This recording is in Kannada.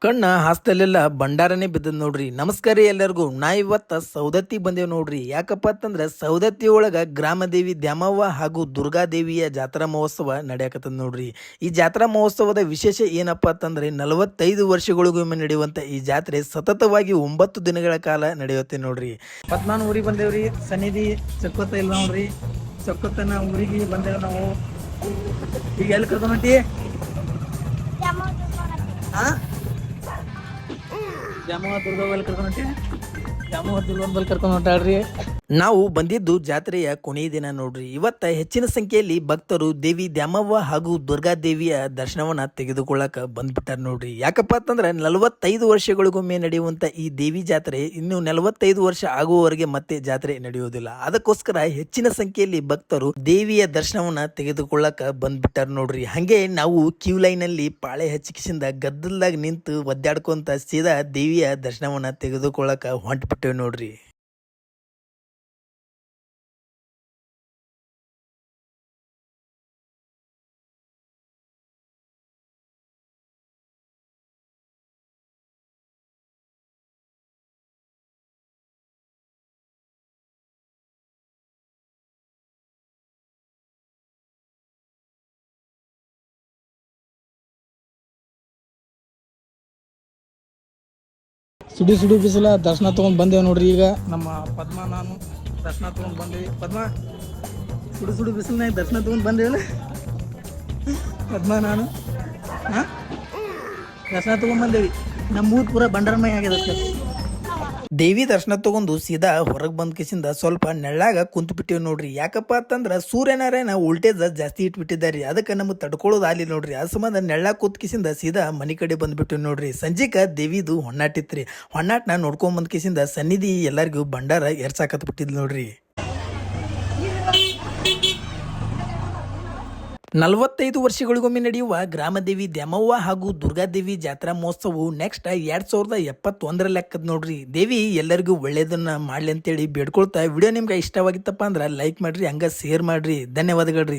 ಕಣ್ಣ ಹಾಸ್ತಲೆಲ್ಲ ಭಂಡಾರನೇ ಬಿದ್ದದ ನೋಡ್ರಿ. ನಮಸ್ಕಾರ ರೀ ಎಲ್ಲರಿಗೂ. ನಾ ಇವತ್ತ ಸೌದತ್ತಿ ಬಂದೇವ್ ನೋಡ್ರಿ. ಯಾಕಪ್ಪ ಅಂತಂದ್ರೆ ಸೌದತ್ತಿ ಒಳಗ ಗ್ರಾಮದೇವಿ ದ್ಯಾಮವ್ವ ಹಾಗೂ ದುರ್ಗಾದೇವಿಯ ಜಾತ್ರಾ ಮಹೋತ್ಸವ ನಡೆಯಕತ್ತದ ನೋಡ್ರಿ. ಈ ಜಾತ್ರಾ ಮಹೋತ್ಸವದ ವಿಶೇಷ ಏನಪ್ಪಾ ಅಂತಂದ್ರೆ 45 ವರ್ಷಗಳಿಗೊಮ್ಮೆ ನಡೆಯುವಂತ ಈ ಜಾತ್ರೆ ಸತತವಾಗಿ 9 ದಿನಗಳ ಕಾಲ ನಡೆಯುತ್ತೆ ನೋಡ್ರಿ. ಪದ್ಮಾನ್ ಊರಿಗೆ ಬಂದೇವ್ರಿ. ಸನ್ನಿಧಿ ಚಕ್ಕೊತ್ತ ಇಲ್ಲ ನೋಡ್ರಿ. ಚಕ್ಕೊತ್ತನ ಊರಿಗೆ ಬಂದೇವ್ ನಾವು. ಈಗ ಎಲ್ಲಿ ಕರ್ಕೊಂಡಿ? ಹಾ, ದ್ಯಾಮವ್ವ ದುರ್ಗ ಬಲ್ ಕರ್ಕೊಂಡ್ರಿ. ದ್ಯಾಮವ್ವ ದುರ್ಗನ್ ಬಲ್ ಕರ್ಕೊಂಡು ಹೊಂಟಾಳ್ರಿ. ನಾವು ಬಂದಿದ್ದು ಜಾತ್ರೆಯ ಕೊನೆಯ ದಿನ ನೋಡ್ರಿ. ಇವತ್ತ ಹೆಚ್ಚಿನ ಸಂಖ್ಯೆಯಲ್ಲಿ ಭಕ್ತರು ದೇವಿ ದ್ಯಾಮವ್ವ ಹಾಗೂ ದುರ್ಗಾದೇವಿಯ ದರ್ಶನವನ್ನ ತೆಗೆದುಕೊಳ್ಳಕ ಬಂದ್ಬಿಟ್ಟಾರ ನೋಡ್ರಿ. ಯಾಕಪ್ಪ ಅಂತಂದ್ರೆ 45 ವರ್ಷಗಳಿಗೊಮ್ಮೆ ನಡೆಯುವಂತ ಈ ದೇವಿ ಜಾತ್ರೆ ಇನ್ನು 45 ವರ್ಷ ಆಗುವವರೆಗೆ ಮತ್ತೆ ಜಾತ್ರೆ ನಡೆಯುವುದಿಲ್ಲ. ಅದಕ್ಕೋಸ್ಕರ ಹೆಚ್ಚಿನ ಸಂಖ್ಯೆಯಲ್ಲಿ ಭಕ್ತರು ದೇವಿಯ ದರ್ಶನವನ್ನ ತೆಗೆದುಕೊಳ್ಳಕ ಬಂದ್ಬಿಟ್ಟಾರ ನೋಡ್ರಿ. ಹಂಗೆ ನಾವು ಕ್ಯೂ ಲೈನ್ ಅಲ್ಲಿ ಪಾಳೆ ಹಚ್ಚಿಕಿಸಿಂದ ಗದ್ದಲ್ದಾಗ ನಿಂತು ಒದ್ದಾಡ್ಕೊಂತ ಸೀದಾ ದೇವಿಯ ದರ್ಶನವನ್ನ ತೆಗೆದುಕೊಳ್ಳಕ ಹೊಂಟ್ಬಿಟ್ಟೇವ್ ನೋಡ್ರಿ. ಸುಡಿ ಸುಡಿ ಬಿಸಿಲ ದರ್ಶನ ತೊಗೊಂಡು ಬಂದೇವು ನೋಡ್ರಿ. ಈಗ ನಮ್ಮ ಪದ್ಮ ನಾನು ದರ್ಶನ ತೊಗೊಂಡು ಬಂದೇವಿ. ಪದ್ಮ ಸುಡು ಸುಡು ಬಿಸಿಲ್ನಾಗ ದರ್ಶನ ತಗೊಂಡ್ ಬಂದೇವಲ್ಲ. ಪದ್ಮ ನಾನು ದರ್ಶನ ತಗೊಂಡ್ ಬಂದೇವಿ. ನಮ್ಮ ಊರ್ ಪೂರ ಬಂಡಾರಮಯ ಆಗ್ಯದ. ದೇವಿ ದರ್ಶನ ತಗೊಂಡು ಸೀದಾ ಹೊರಗೆ ಬಂದ ಕಿಸಿಂದ ಸ್ವಲ್ಪ ನೆಳ್ಳಾಗ ಕುಂತು ಬಿಟ್ಟಿವಿ ನೋಡ್ರಿ. ಯಾಕಪ್ಪ ಅಂತಂದ್ರೆ ಸೂರ್ಯನಾರಾಯಣ ವೋಲ್ಟೇಜ್ ಜಾಸ್ತಿ ಇಟ್ಬಿಟ್ಟಿದ್ದಾರೆ. ಅದಕ್ಕೆ ನಮಗೆ ತಡ್ಕೊಳ್ಳೋದು ಅಲ್ಲಿ ನೋಡ್ರಿ. ಆ ಸಂಬಂಧ ನೆಳ್ಳಾಗ ಕೂತ್ ಕಿಸಿಂದ ಸೀದಾ ಮನೆ ಕಡೆ ಬಂದ್ಬಿಟ್ಟಿವಿ ನೋಡ್ರಿ. ಸಂಜೆಕ ದೇವಿದು ಹೊಣ್ಣಾಟಿತ್ರಿ. ಹೊಣ್ಣಾಟ್ನ ನೋಡ್ಕೊಂಡ್ ಬಂದ ಕಿಸಿಂದ ಸನ್ನಿಧಿ ಎಲ್ಲರಿಗೂ ಭಂಡಾರ ಎರ್ಸಾಕತ್ ಬಿಟ್ಟಿದ್ ನೋಡ್ರಿ. 45 ವರ್ಷಗಳಿಗೊಮ್ಮೆ ನಡೆಯುವ ಗ್ರಾಮದೇವಿ ದ್ಯಾಮವ್ವ ಹಾಗೂ ದುರ್ಗಾದೇವಿ ಜಾತ್ರಾ ಮಹೋತ್ಸವವು ನೆಕ್ಸ್ಟ್ 2071 ಲೆಕ್ಕದ ನೋಡ್ರಿ. ದೇವಿ ಎಲ್ಲರಿಗೂ ಒಳ್ಳೇದನ್ನ ಮಾಡ್ಲಿ ಅಂತೇಳಿ ಬೇಡ್ಕೊಳ್ತಾ ವಿಡಿಯೋ ನಿಮ್ಗೆ ಇಷ್ಟವಾಗಿತ್ತಪ್ಪ ಅಂದ್ರೆ ಲೈಕ್ ಮಾಡ್ರಿ, ಹಂಗ ಶೇರ್ ಮಾಡ್ರಿ. ಧನ್ಯವಾದಗಳ್ರಿ.